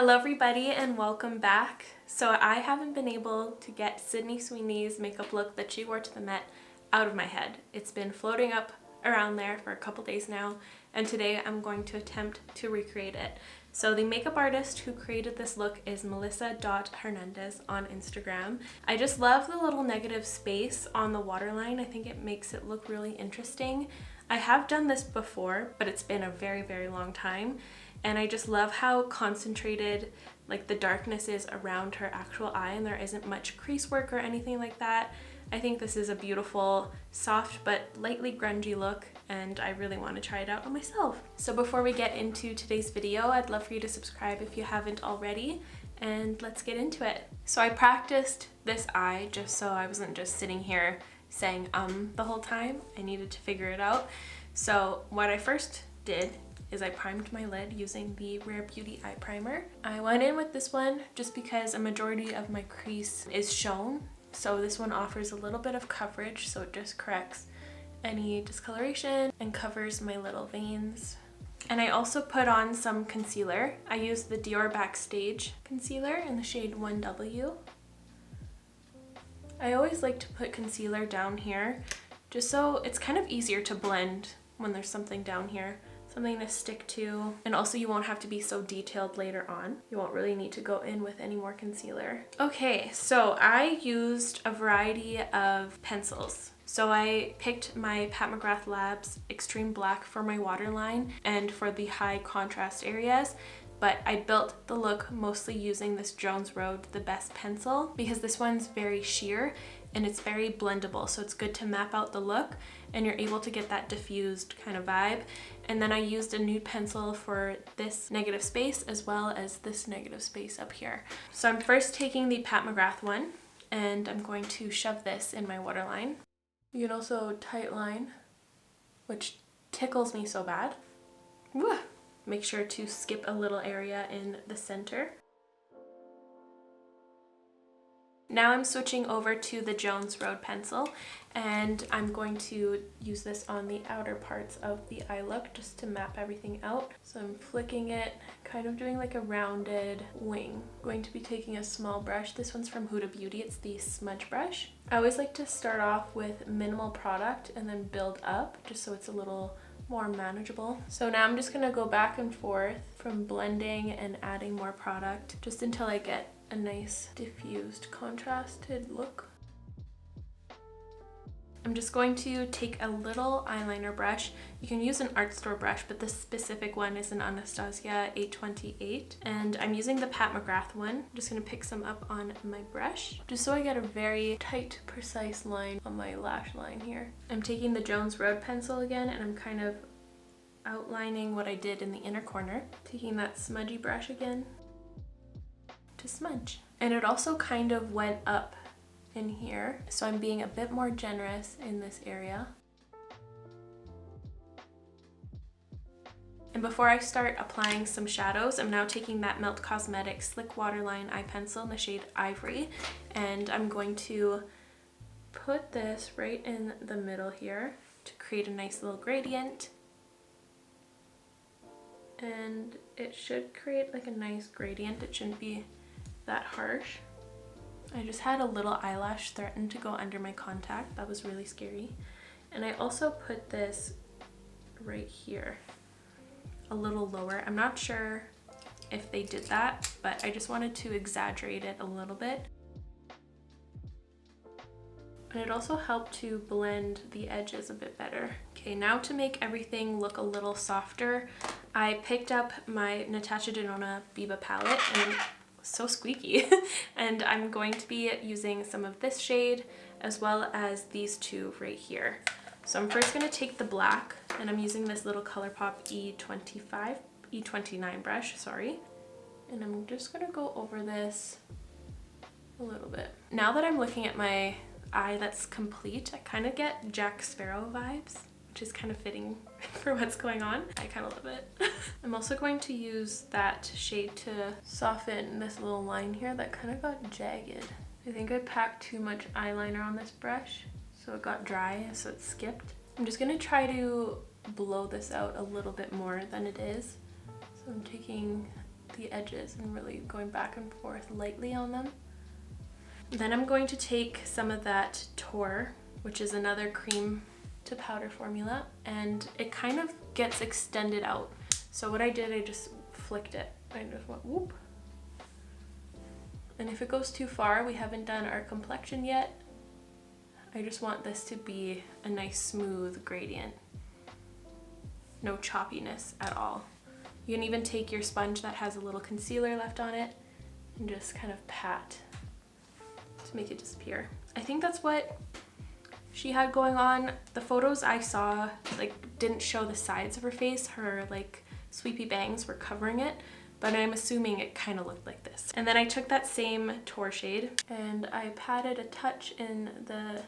Hello everybody and welcome back. So I haven't been able to get Sydney Sweeney's makeup look that she wore to the Met out of my head. It's been floating up around there for a couple days now, and today I'm going to attempt to recreate it. So the makeup artist who created this look is Melissa.Hernandez on Instagram. I just love the little negative space on the waterline. I think it makes it look really interesting. I have done this before, but it's been a very long time. And I just love how concentrated like the darkness is around her actual eye, and there isn't much crease work or anything like that. I think this is a beautiful, soft but lightly grungy look, and I really want to try it out on myself. So before we get into today's video, I'd love for you to subscribe if you haven't already, and let's get into it. So I practiced this eye just so I wasn't just sitting here saying the whole time. I needed to figure it out. So what I first did is I primed my lid using the Rare Beauty eye primer. I went in with this one just because a majority of my crease is shown. So this one offers a little bit of coverage, so it just corrects any discoloration and covers my little veins. And I also put on some concealer. I used the DIOR BACKSTAGE concealer in the shade 1W. I always like to put concealer down here just so it's kind of easier to blend when there's something down here. Something to stick to, and also you won't have to be so detailed later on. You won't really need to go in with any more concealer. Okay, so I used a variety of pencils. So I picked my Pat McGrath Labs Extreme Black for my waterline and for the high contrast areas, but I built the look mostly using this Jones Road The Best pencil because this one's very sheer and it's very blendable, so it's good to map out the look and you're able to get that diffused kind of vibe. And then I used a nude pencil for this negative space as well as this negative space up here. So I'm first taking the Pat McGrath one and I'm going to shove this in my waterline. You can also tight line, which tickles me so bad. Woo! Make sure to skip a little area in the center. Now I'm switching over to the Jones Road pencil, and I'm going to use this on the outer parts of the eye look just to map everything out. So I'm flicking it, kind of doing like a rounded wing. I'm going to be taking a small brush. This one's from Huda Beauty. It's the smudge brush. I always like to start off with minimal product and then build up just so it's a little more manageable. So now I'm just gonna go back and forth from blending and adding more product just until I get a nice diffused contrasted look. I'm just going to take a little eyeliner brush. You can use an art store brush, but this specific one is an Anastasia 828, and I'm using the Pat McGrath one. I'm just gonna pick some up on my brush just so I get a very tight, precise line on my lash line here. I'm taking the Jones Road pencil again and I'm kind of outlining what I did in the inner corner. Taking that smudgy brush again to smudge. And it also kind of went up in here, so I'm being a bit more generous in this area. And before I start applying some shadows, I'm now taking that Melt Cosmetics Slick Waterline eye pencil in the shade Ivory, and I'm going to put this right in the middle here to create a nice little gradient. And it should create like a nice gradient. It shouldn't be that harsh. I just had a little eyelash threaten to go under my contact. That was really scary. And I also put this right here, a little lower. I'm not sure if they did that, but I just wanted to exaggerate it a little bit. And it also helped to blend the edges a bit better. Okay, now to make everything look a little softer, I picked up my NATASHA DENONA BIBA palette, and so squeaky. And I'm going to be using some of this shade as well as these two right here. So I'm first going to take the black, and I'm using this little ColourPop E29 brush, sorry. And I'm just going to go over this a little bit. Now that I'm looking at my eye that's complete, I kind of get Jack Sparrow vibes, which is kind of fitting for what's going on. I kind of love it. I'm also going to use that shade to soften this little line here that kind of got jagged. I think I packed too much eyeliner on this brush, so it got dry, so it skipped. I'm just gonna try to blow this out a little bit more than it is. So I'm taking the edges and really going back and forth lightly on them. Then I'm going to take some of that TOR, which is another cream to powder formula, and it kind of gets extended out. So what I did, I just flicked it. I just went whoop. And if it goes too far, we haven't done our complexion yet. I just want this to be a nice smooth gradient. No choppiness at all. You can even take your sponge that has a little concealer left on it and just kind of pat to make it disappear. I think that's what she had going on. The photos I saw like didn't show the sides of her face. Her like sweepy bangs were covering it, but I'm assuming it kind of looked like this. And then I took that same TOR shade and I patted a touch in the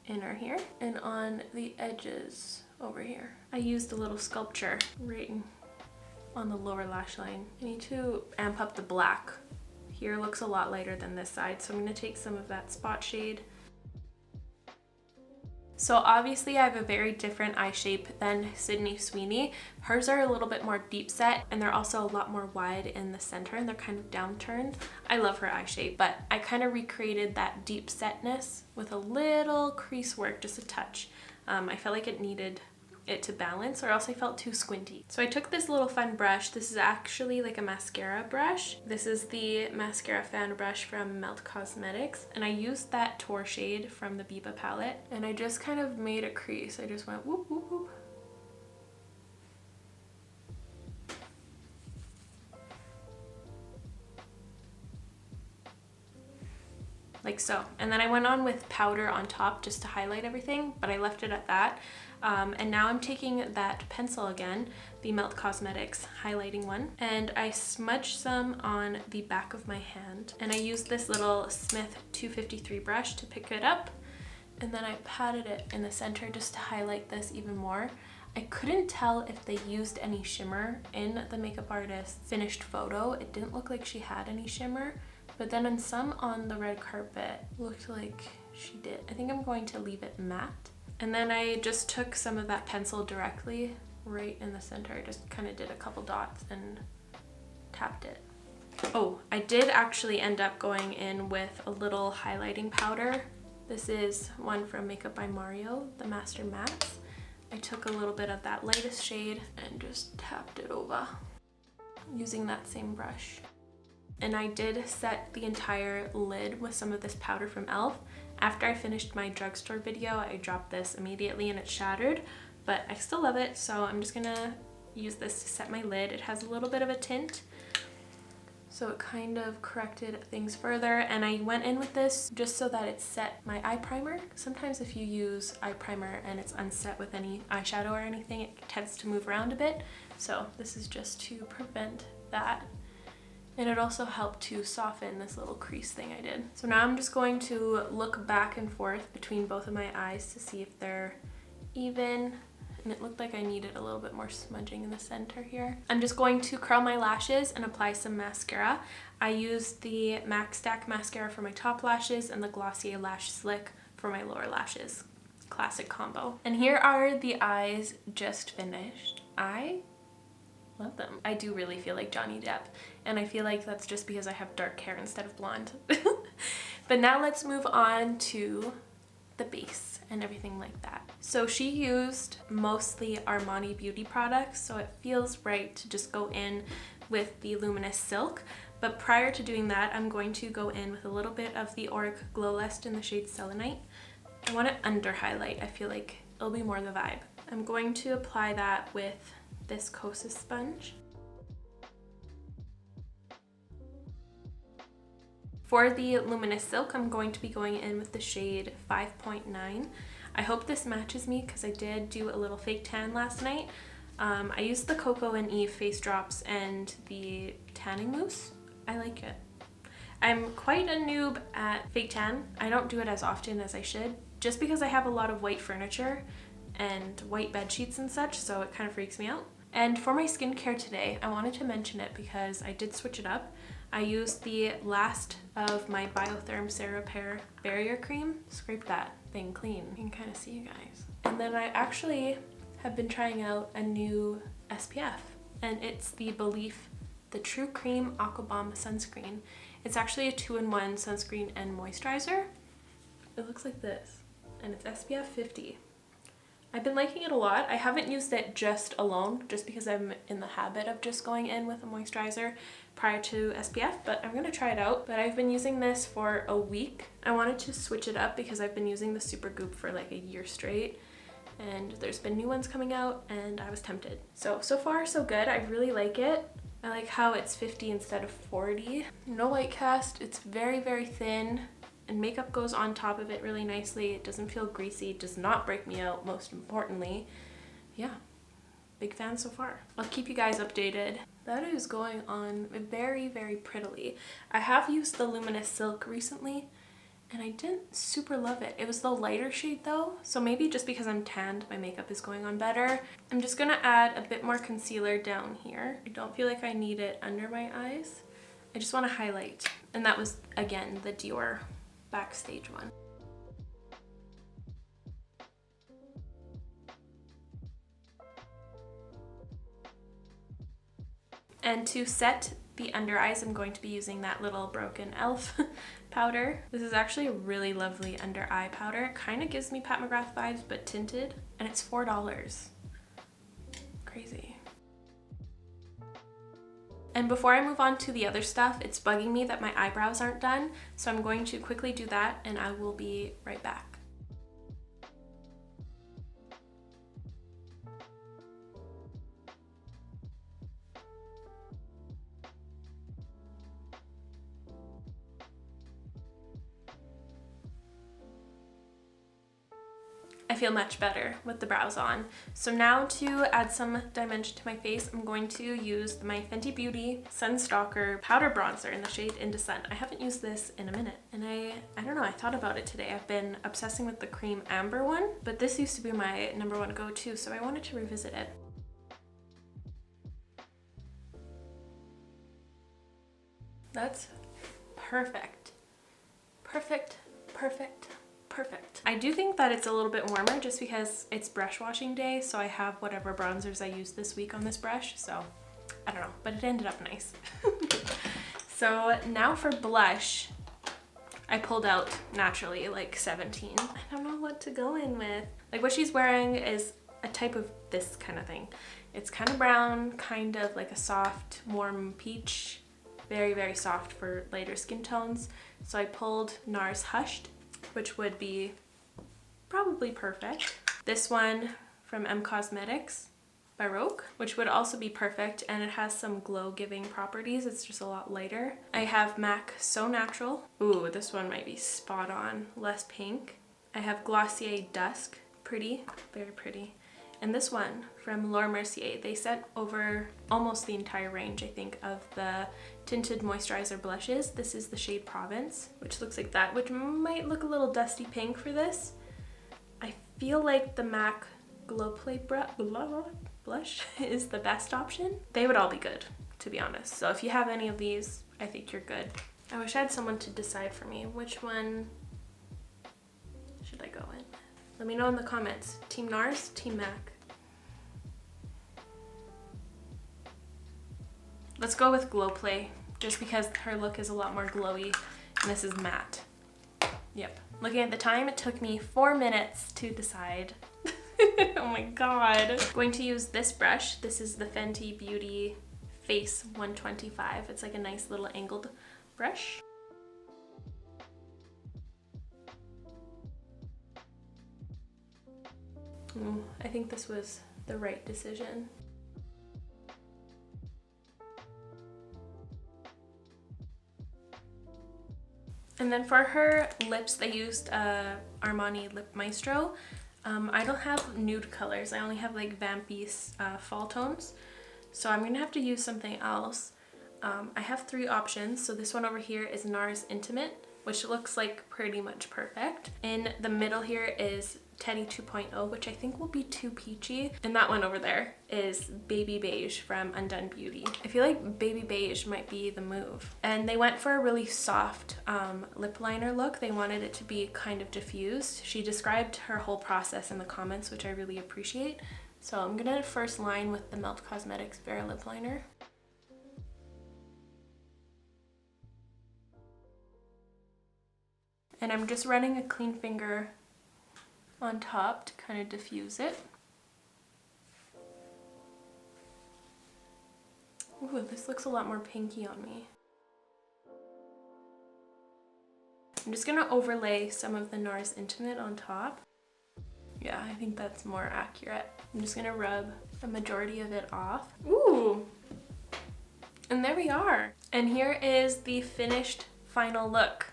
inner here and on the edges over here. I used a little sculpture right on the lower lash line. I need to amp up the black. Here looks a lot lighter than this side, so I'm going to take some of that spot shade. So obviously I have a very different eye shape than Sydney Sweeney. Hers are a little bit more deep set and they're also a lot more wide in the center and they're kind of downturned. I love her eye shape, but I kind of recreated that deep setness with a little crease work, just a touch. I felt like it needed it to balance or else I felt too squinty. So I took this little fun brush. This is actually like a mascara brush. This is the mascara fan brush from Melt Cosmetics and I used that TOR shade from the BIBA palette and I just kind of made a crease. I just went whoop whoop whoop. Like so. And then I went on with powder on top just to highlight everything, but I left it at that. And now I'm taking that pencil again, the Melt Cosmetics highlighting one, and I smudged some on the back of my hand. And I used this little Smith 253 brush to pick it up, and then I patted it in the center just to highlight this even more. I couldn't tell if they used any shimmer in the makeup artist's finished photo. It didn't look like she had any shimmer, but then in some on the red carpet, looked like she did. I think I'm going to leave it matte. And then I just took some of that pencil directly right in the center. I just kind of did a couple dots and tapped it. Oh, I did actually end up going in with a little highlighting powder. This is one from Makeup by Mario, the Master Mattes. I took a little bit of that lightest shade and just tapped it over using that same brush. And I did set the entire lid with some of this powder from e.l.f. After I finished my drugstore video, I dropped this immediately and it shattered, but I still love it, so I'm just gonna use this to set my lid. It has a little bit of a tint, so it kind of corrected things further, and I went in with this just so that it set my eye primer. Sometimes if you use eye primer and it's unset with any eyeshadow or anything, it tends to move around a bit, so this is just to prevent that. And it also helped to soften this little crease thing I did. So now I'm just going to look back and forth between both of my eyes to see if they're even. And it looked like I needed a little bit more smudging in the center here. I'm just going to curl my lashes and apply some mascara. I used the MAC Stack mascara for my top lashes and the Glossier Lash Slick for my lower lashes. Classic combo. And here are the eyes just finished. I love them. I do really feel like Johnny Depp, and I feel like that's just because I have dark hair instead of blonde. But now let's move on to the base and everything like that. So she used mostly Armani beauty products, so it feels right to just go in with the Luminous Silk. But prior to doing that, I'm going to go in with a little bit of the AURIC Glow Lust in the shade Selenite. I want to under highlight. I feel like it'll be more the vibe. I'm going to apply that with this KOSAS sponge. For the Luminous Silk, I'm going to be going in with the shade 5.9. I hope this matches me because I did do a little fake tan last night. I used the Coco and Eve face drops and the tanning mousse. I like it. I'm quite a noob at fake tan. I don't do it as often as I should, just because I have a lot of white furniture and white bed sheets and such, so it kind of freaks me out. And for my skincare today, I wanted to mention it because I did switch it up. I used the last of my BIOTHERM CERA barrier cream. Scrape that thing clean. You can kind of see you guys. And then I actually have been trying out a new SPF, and it's the BELIF the True Cream Aqua Bomb Sunscreen. It's actually a 2-in-1 sunscreen and moisturizer. It looks like this, and it's SPF 50. I've been liking it a lot. I haven't used it just alone, just because I'm in the habit of just going in with a moisturizer prior to SPF, but I'm gonna try it out. But I've been using this for a week. I wanted to switch it up because I've been using the Supergoop for like a year straight, and there's been new ones coming out, and I was tempted. So far so good. I really like it. I like how it's 50 instead of 40. No white cast. It's very, very thin, and makeup goes on top of it really nicely. It doesn't feel greasy. It does not break me out, most importantly. Yeah, big fan so far. I'll keep you guys updated. That is going on very, very prettily. I have used the Luminous Silk recently, and I didn't super love it. It was the lighter shade though, so maybe just because I'm tanned, my makeup is going on better. I'm just gonna add a bit more concealer down here. I don't feel like I need it under my eyes. I just want to highlight, and that was, again, the Dior Backstage one. And to set the under eyes, I'm going to be using that little broken e.l.f. powder. This is actually a really lovely under eye powder. It kind of gives me Pat McGrath vibes, but tinted, and it's $4. Crazy. And before I move on to the other stuff, it's bugging me that my eyebrows aren't done, so I'm going to quickly do that, and I will be right back. I feel much better with the brows on. So now to add some dimension to my face, I'm going to use my Fenty Beauty Sun Stalker Powder Bronzer in the shade Into Sun. I haven't used this in a minute, and I don't know, I thought about it today. I've been obsessing with the Cream Amber one, but this used to be my #1 go-to, so I wanted to revisit it. That's perfect. Perfect, perfect. Perfect. I do think that it's a little bit warmer just because it's brush washing day, so I have whatever bronzers I used this week on this brush, so I don't know, but it ended up nice. So now for blush, I pulled out naturally like 17. I don't know what to go in with. Like what she's wearing is a type of this kind of thing. It's kind of brown, kind of like a soft, warm peach, very, very soft for lighter skin tones. So I pulled NARS Hushed, which would be probably perfect. This one from M Cosmetics, Baroque, which would also be perfect, and it has some glow-giving properties. It's just a lot lighter. I have MAC So Natural. Ooh, this one might be spot on. Less pink. I have Glossier Dusk. Pretty, very pretty. And this one from Laura Mercier. They sent over almost the entire range, I think, of the tinted moisturizer blushes. This is the shade Provence, which looks like that, which might look a little dusty pink for this. I feel like the MAC Glow Play blush is the best option. They would all be good, to be honest. So if you have any of these, I think you're good. I wish I had someone to decide for me. Which one should I go in? Let me know in the comments. Team NARS, Team MAC. Let's go with Glow Play, just because her look is a lot more glowy, and this is matte. Yep. Looking at the time, it took me 4 minutes to decide. Oh my god. I'm going to use this brush. This is the Fenty Beauty Face 125. It's like a nice little angled brush. Ooh, I think this was the right decision. And then for her lips, they used Armani Lip Maestro. I don't have nude colors. I only have like vampy fall tones. So I'm gonna have to use something else. I have 3 options. So this one over here is NARS Intimate, which looks like pretty much perfect. In the middle here is Teddy 2.0, which I think will be too peachy. And that one over there is Baby Beige from Undone Beauty. I feel like Baby Beige might be the move. And they went for a really soft lip liner look. They wanted it to be kind of diffused. She described her whole process in the comments, which I really appreciate. So I'm gonna first line with the Melt Cosmetics Bare Lip Liner. And I'm just running a clean finger on top to kind of diffuse it. Ooh, this looks a lot more pinky on me. I'm just gonna overlay some of the NARS Intimate on top. Yeah, I think that's more accurate. I'm just gonna rub the majority of it off. Ooh! And there we are. And here is the finished final look.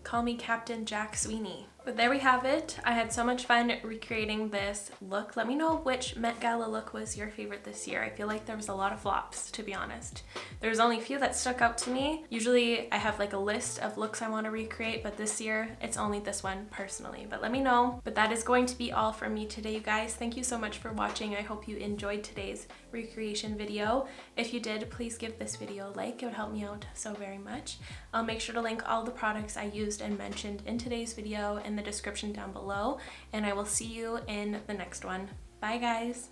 Call me Captain Jack Sweeney. But there we have it. I had so much fun recreating this look. Let me know which Met Gala look was your favorite this year. I feel like there was a lot of flops, to be honest. There's only a few that stuck out to me. Usually I have like a list of looks I want to recreate, but this year it's only this one personally. But let me know. But that is going to be all from me today, you guys. Thank you so much for watching. I hope you enjoyed today's recreation video. If you did, please give this video a like. It would help me out so very much. I'll make sure to link all the products I used and mentioned in today's video in the description down below, and I will see you in the next one. Bye guys!